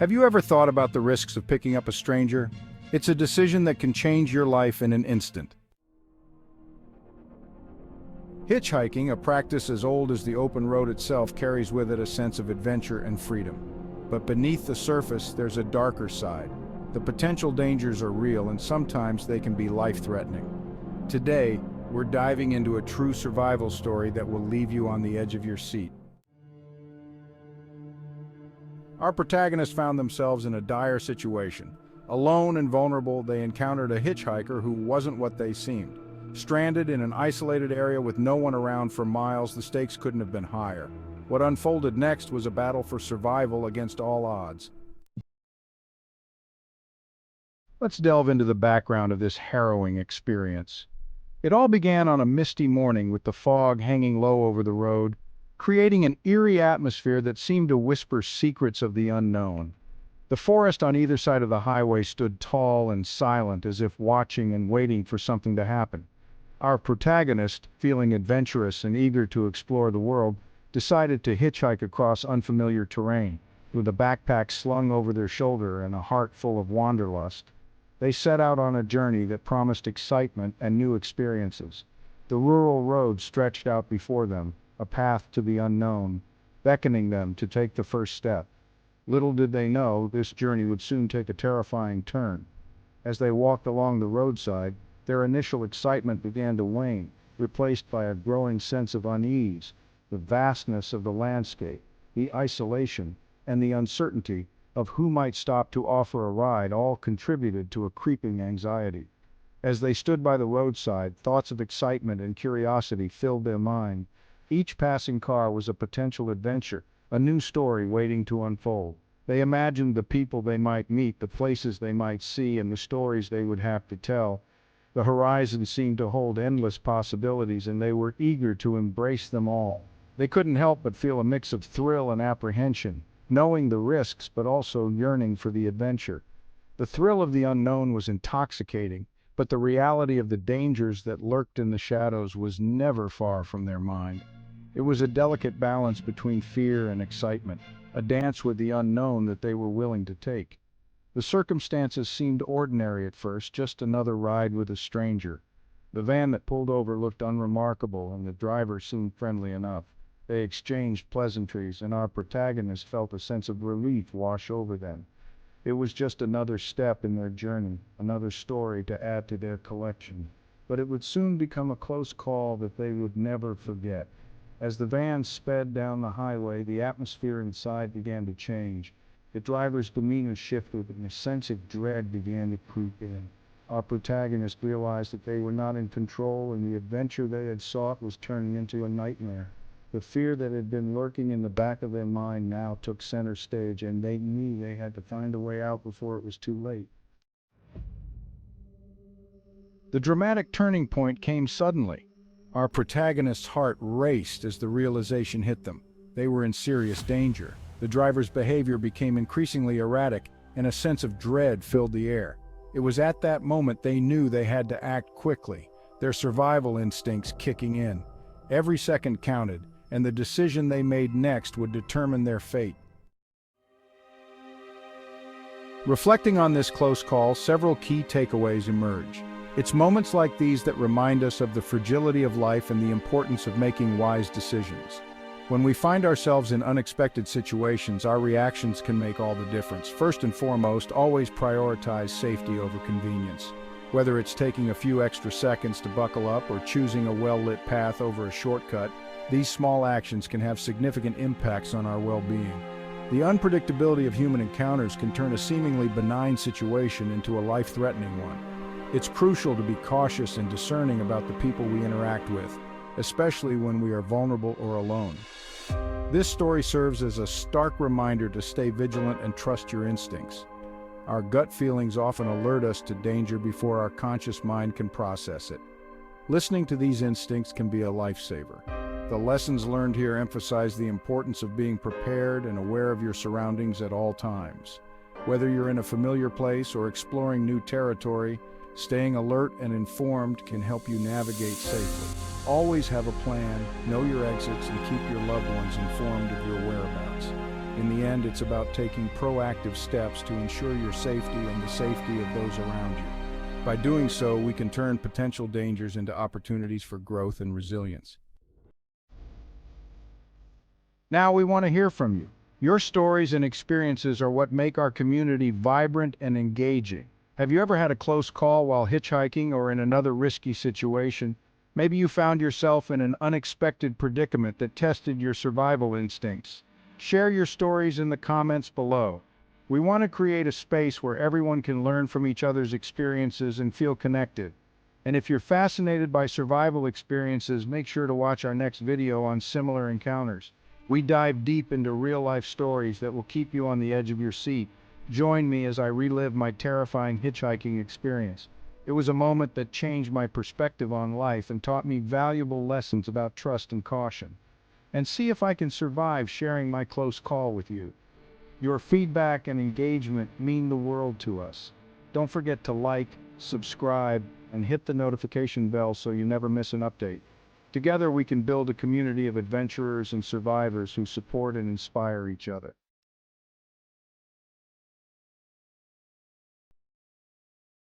Have you ever thought about the risks of picking up a stranger? It's a decision that can change your life in an instant. Hitchhiking, a practice as old as the open road itself, carries with it a sense of adventure and freedom. But beneath the surface, there's a darker side. The potential dangers are real, and sometimes they can be life-threatening. Today, we're diving into a true survival story that will leave you on the edge of your seat. Our protagonists found themselves in a dire situation. Alone and vulnerable, they encountered a hitchhiker who wasn't what they seemed. Stranded in an isolated area with no one around for miles, the stakes couldn't have been higher. What unfolded next was a battle for survival against all odds. Let's delve into the background of this harrowing experience. It all began on a misty morning with the fog hanging low over the road, creating an eerie atmosphere that seemed to whisper secrets of the unknown. The forest on either side of the highway stood tall and silent, as if watching and waiting for something to happen. Our protagonist, feeling adventurous and eager to explore the world, decided to hitchhike across unfamiliar terrain. With a backpack slung over their shoulder and a heart full of wanderlust, they set out on a journey that promised excitement and new experiences. The rural road stretched out before them, a path to the unknown, beckoning them to take the first step. Little did they know, this journey would soon take a terrifying turn. As they walked along the roadside, their initial excitement began to wane, replaced by a growing sense of unease. The vastness of the landscape, the isolation, and the uncertainty of who might stop to offer a ride all contributed to a creeping anxiety. As they stood by the roadside, thoughts of excitement and curiosity filled their mind. Each passing car was a potential adventure, a new story waiting to unfold. They imagined the people they might meet, the places they might see, and the stories they would have to tell. The horizon seemed to hold endless possibilities, and they were eager to embrace them all. They couldn't help but feel a mix of thrill and apprehension, knowing the risks but also yearning for the adventure. The thrill of the unknown was intoxicating, but the reality of the dangers that lurked in the shadows was never far from their mind. It was a delicate balance between fear and excitement, a dance with the unknown that they were willing to take. The circumstances seemed ordinary at first, just another ride with a stranger. The van that pulled over looked unremarkable, and the driver seemed friendly enough. They exchanged pleasantries, and our protagonist felt a sense of relief wash over them. It was just another step in their journey, another story to add to their collection. But it would soon become a close call that they would never forget. As the van sped down the highway, the atmosphere inside began to change. The driver's demeanor shifted, and a sense of dread began to creep in. Our protagonist realized that they were not in control, and the adventure they had sought was turning into a nightmare. The fear that had been lurking in the back of their mind now took center stage, and they knew they had to find a way out before it was too late. The dramatic turning point came suddenly. Our protagonist's heart raced as the realization hit them. They were in serious danger. The driver's behavior became increasingly erratic, and a sense of dread filled the air. It was at that moment they knew they had to act quickly, their survival instincts kicking in. Every second counted, and the decision they made next would determine their fate. Reflecting on this close call, several key takeaways emerge. It's moments like these that remind us of the fragility of life and the importance of making wise decisions. When we find ourselves in unexpected situations, our reactions can make all the difference. First and foremost, always prioritize safety over convenience. Whether it's taking a few extra seconds to buckle up or choosing a well-lit path over a shortcut, these small actions can have significant impacts on our well-being. The unpredictability of human encounters can turn a seemingly benign situation into a life-threatening one. It's crucial to be cautious and discerning about the people we interact with, especially when we are vulnerable or alone. This story serves as a stark reminder to stay vigilant and trust your instincts. Our gut feelings often alert us to danger before our conscious mind can process it. Listening to these instincts can be a lifesaver. The lessons learned here emphasize the importance of being prepared and aware of your surroundings at all times. Whether you're in a familiar place or exploring new territory, staying alert and informed can help you navigate safely. Always have a plan, know your exits, and keep your loved ones informed of your whereabouts. In the end, it's about taking proactive steps to ensure your safety and the safety of those around you. By doing so, we can turn potential dangers into opportunities for growth and resilience. Now we want to hear from you. Your stories and experiences are what make our community vibrant and engaging. Have you ever had a close call while hitchhiking or in another risky situation? Maybe you found yourself in an unexpected predicament that tested your survival instincts. Share your stories in the comments below. We want to create a space where everyone can learn from each other's experiences and feel connected. And if you're fascinated by survival experiences, make sure to watch our next video on similar encounters. We dive deep into real-life stories that will keep you on the edge of your seat. Join me as I relive my terrifying hitchhiking experience. It was a moment that changed my perspective on life and taught me valuable lessons about trust and caution. And see if I can survive sharing my close call with you. Your feedback and engagement mean the world to us. Don't forget to like, subscribe, and hit the notification bell so you never miss an update. Together we can build a community of adventurers and survivors who support and inspire each other.